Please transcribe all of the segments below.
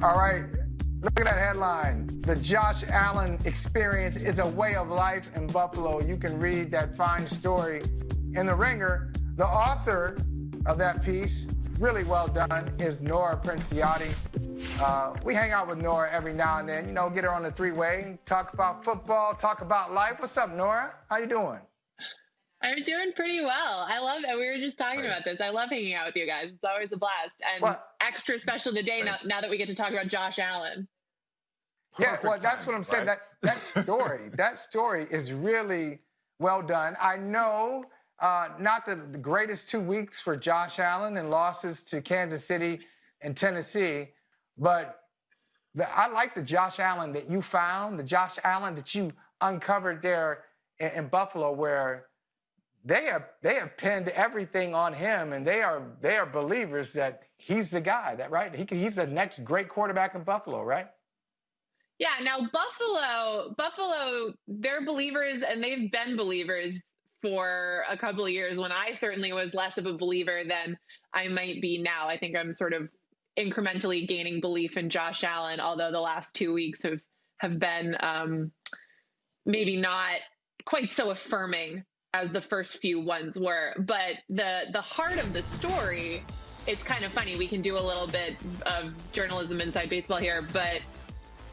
All right, look at that headline. The Josh Allen experience is a way of life in Buffalo. You can read that fine story in The Ringer. The author of that piece, really well done, is Nora Princiotti. We hang out with Nora every now and then, get her on the three-way, talk about football, talk about life. What's up, Nora? How you doing? I'm doing pretty well. I love it. We were just talking about this. I love hanging out with you guys. It's always a blast. And extra special today now that we get to talk about Josh Allen. Yeah, well, that's what I'm saying. Right? That story is really well done. I know not the greatest 2 weeks for Josh Allen and losses to Kansas City and Tennessee, but I like the Josh Allen that you found, the Josh Allen that you uncovered there in Buffalo, where they have pinned everything on him, and they are believers that he's the guy. That right? He's the next great quarterback in Buffalo, right? Yeah. Now Buffalo, they're believers, and they've been believers for a couple of years. When I certainly was less of a believer than I might be now. I think I'm sort of incrementally gaining belief in Josh Allen, although the last 2 weeks have been maybe not quite so affirming as the first few ones were. But the heart of the story, it's kind of funny. We can do a little bit of journalism inside baseball here, but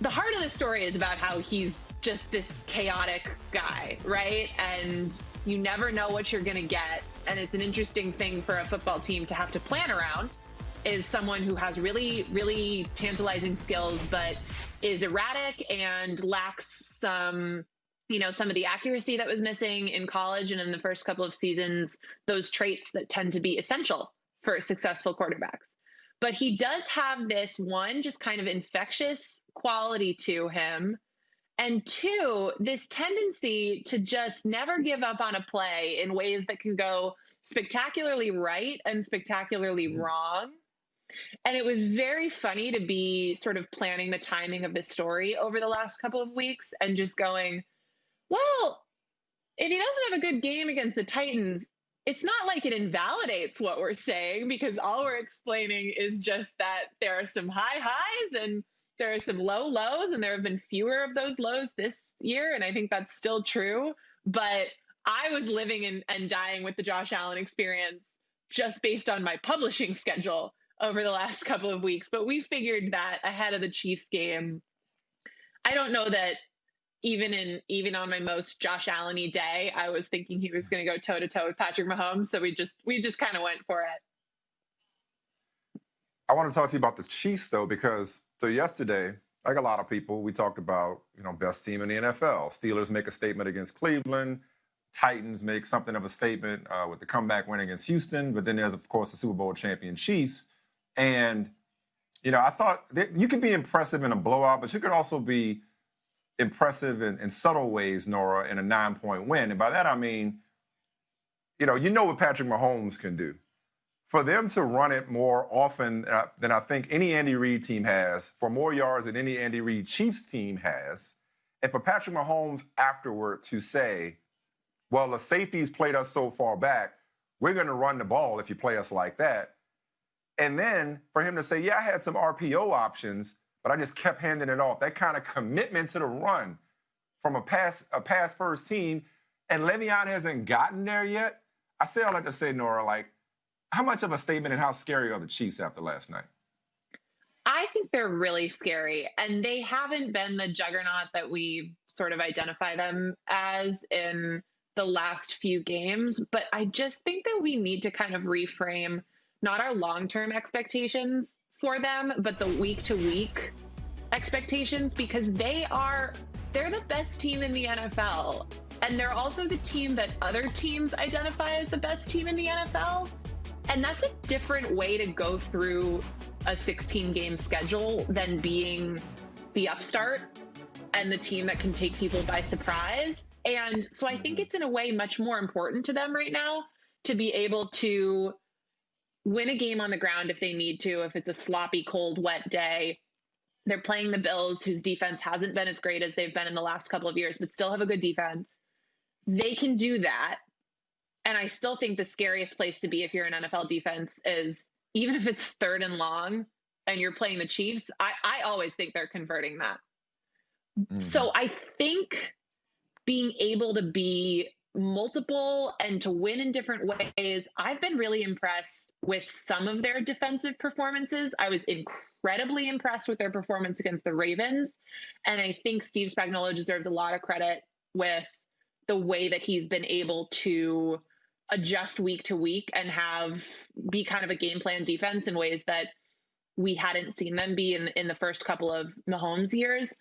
the heart of the story is about how he's just this chaotic guy, right? And you never know what you're going to get. And it's an interesting thing for a football team to have to plan around, is someone who has really, really tantalizing skills, but is erratic and lacks some of the accuracy that was missing in college and in the first couple of seasons, those traits that tend to be essential for successful quarterbacks. But he does have this, one, just kind of infectious quality to him, and two, this tendency to just never give up on a play in ways that can go spectacularly right and spectacularly wrong. And it was very funny to be sort of planning the timing of this story over the last couple of weeks and just going, well, if he doesn't have a good game against the Titans, it's not like it invalidates what we're saying, because all we're explaining is just that there are some high highs and there are some low lows, and there have been fewer of those lows this year. And I think that's still true. But I was living and dying with the Josh Allen experience just based on my publishing schedule over the last couple of weeks. But we figured that ahead of the Chiefs game. I don't know that even on my most Josh Allen-y day, I was thinking he was going to go toe-to-toe with Patrick Mahomes. So we just kind of went for it. I want to talk to you about the Chiefs, though, because yesterday, like a lot of people, we talked about, best team in the NFL. Steelers make a statement against Cleveland. Titans make something of a statement with the comeback win against Houston. But then there's, of course, the Super Bowl champion Chiefs. And, I thought you could be impressive in a blowout, but you could also be impressive in subtle ways, Nora, in a 9-point win. And by that, I mean, you know what Patrick Mahomes can do. For them to run it more often than I think any Andy Reid team has, for more yards than any Andy Reid Chiefs team has, and for Patrick Mahomes afterward to say, well, the safeties played us so far back, we're going to run the ball if you play us like that. And then for him to say, yeah, I had some RPO options, but I just kept handing it off. That kind of commitment to the run from a pass-first team, and Le'Veon hasn't gotten there yet. I say all that to say, Nora, like, how much of a statement and how scary are the Chiefs after last night? I think they're really scary, and they haven't been the juggernaut that we sort of identify them as in the last few games. But I just think that we need to kind of reframe not our long-term expectations for them, but the week-to-week expectations, because they're the best team in the NFL. And they're also the team that other teams identify as the best team in the NFL. And that's a different way to go through a 16-game schedule than being the upstart and the team that can take people by surprise. And so I think it's in a way much more important to them right now to be able to win a game on the ground if they need to, if it's a sloppy, cold, wet day. They're playing the Bills, whose defense hasn't been as great as they've been in the last couple of years, but still have a good defense. They can do that. And I still think the scariest place to be if you're an NFL defense is, even if it's 3rd and long, and you're playing the Chiefs, I always think they're converting that. So I think being able to be multiple and to win in different ways, I've been really impressed with some of their defensive performances. I was incredibly impressed with their performance against the Ravens. And I think Steve Spagnuolo deserves a lot of credit with the way that he's been able to adjust week to week and be kind of a game plan defense in ways that we hadn't seen them be in the first couple of Mahomes years.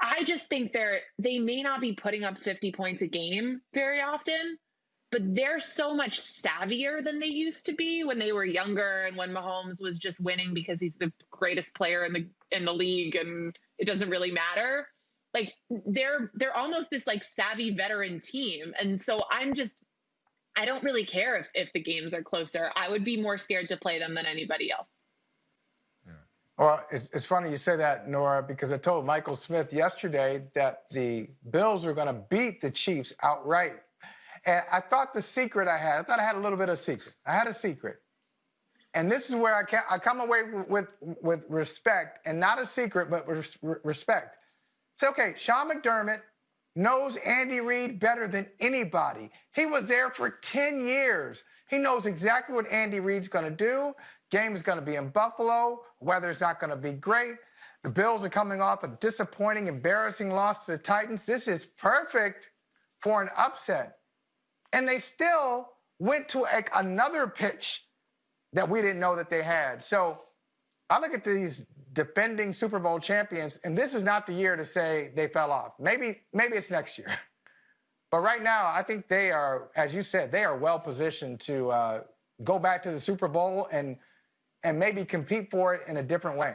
I just think they may not be putting up 50 points a game very often, but they're so much savvier than they used to be when they were younger and when Mahomes was just winning because he's the greatest player in the league and it doesn't really matter. Like they're almost this like savvy veteran team. And so I don't really care if the games are closer. I would be more scared to play them than anybody else. Well, it's funny you say that, Nora, because I told Michael Smith yesterday that the Bills were going to beat the Chiefs outright. And I thought the secret I had a little bit of secret. I had a secret. And this is where I come away with respect, and not a secret, but respect. So, okay, Sean McDermott knows Andy Reid better than anybody. He was there for 10 years. He knows exactly what Andy Reid's going to do. Game is going to be in Buffalo. Weather's not going to be great. The Bills are coming off a disappointing, embarrassing loss to the Titans. This is perfect for an upset. And they still went to another pitch that we didn't know that they had. So I look at these defending Super Bowl champions, and this is not the year to say they fell off. Maybe it's next year. But right now, I think they are, as you said, they are well positioned to go back to the Super Bowl and maybe compete for it in a different way.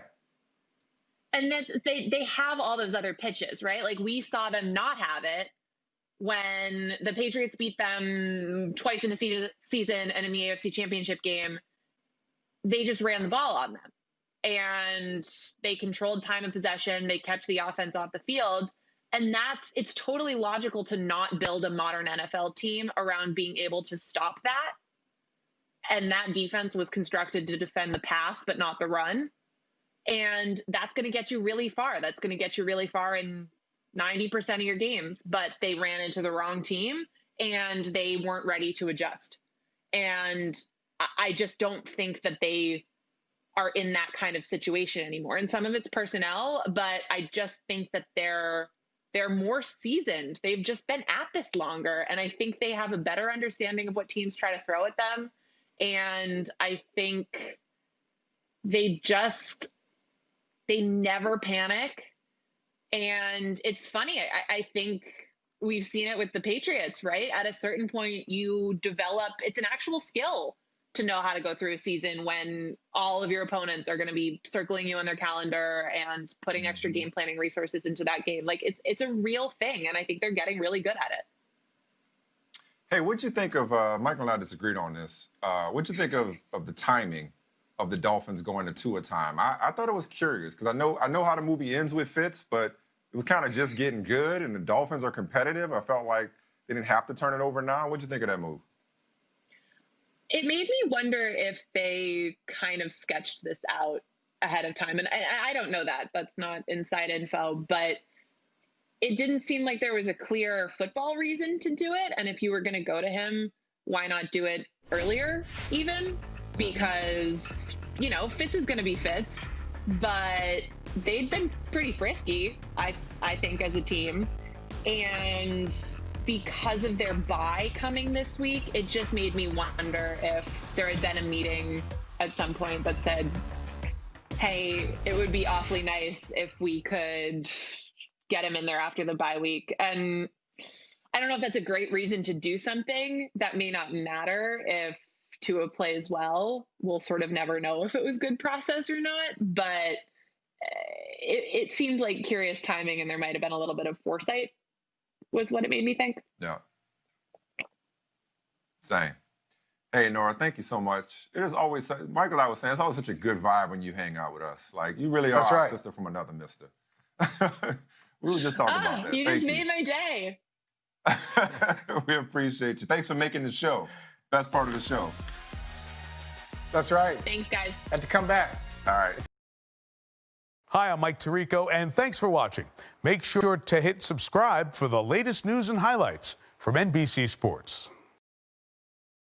And they have all those other pitches, right? Like we saw them not have it when the Patriots beat them twice in a season and in the AFC Championship game. They just ran the ball on them. And they controlled time of possession. They kept the offense off the field. And it's totally logical to not build a modern NFL team around being able to stop that. And that defense was constructed to defend the pass, but not the run. And that's going to get you really far. That's going to get you really far in 90% of your games. But they ran into the wrong team and they weren't ready to adjust. And I just don't think that they are in that kind of situation anymore. And some of it's personnel, but I just think that they're more seasoned. They've just been at this longer. And I think they have a better understanding of what teams try to throw at them. And I think they never panic. And it's funny. I think we've seen it with the Patriots, right? At a certain point, you develop, it's an actual skill to know how to go through a season when all of your opponents are going to be circling you on their calendar and putting extra game planning resources into that game. Like it's a real thing. And I think they're getting really good at it. Hey, what'd you think of, Michael and I disagreed on this. What'd you think of the timing of the Dolphins going to Tua time? I thought it was curious because I know how the movie ends with Fitz, but it was kind of just getting good and the Dolphins are competitive. I felt like they didn't have to turn it over now. What'd you think of that move? It made me wonder if they kind of sketched this out ahead of time. And I don't know that. That's not inside info. But it didn't seem like there was a clear football reason to do it. And if you were going to go to him, why not do it earlier even? Because, Fitz is going to be Fitz. But they've been pretty frisky, I think, as a team. And because of their bye coming this week, it just made me wonder if there had been a meeting at some point that said, hey, it would be awfully nice if we could get him in there after the bye week. And I don't know if that's a great reason to do something. That may not matter if Tua plays well. We'll sort of never know if it was good process or not, but it seemed like curious timing and there might have been a little bit of foresight was what it made me think. Yeah. Same. Hey, Nora, thank you so much. It is always, Michael, I was saying, it's always such a good vibe when you hang out with us. Like, you really are our sister from another mister. We were just talking about that. You just made my day. We appreciate you. Thanks for making the show. Best part of the show. That's right. Thanks, guys. Had to come back. All right. Hi, I'm Mike Tirico, and thanks for watching. Make sure to hit subscribe for the latest news and highlights from NBC Sports.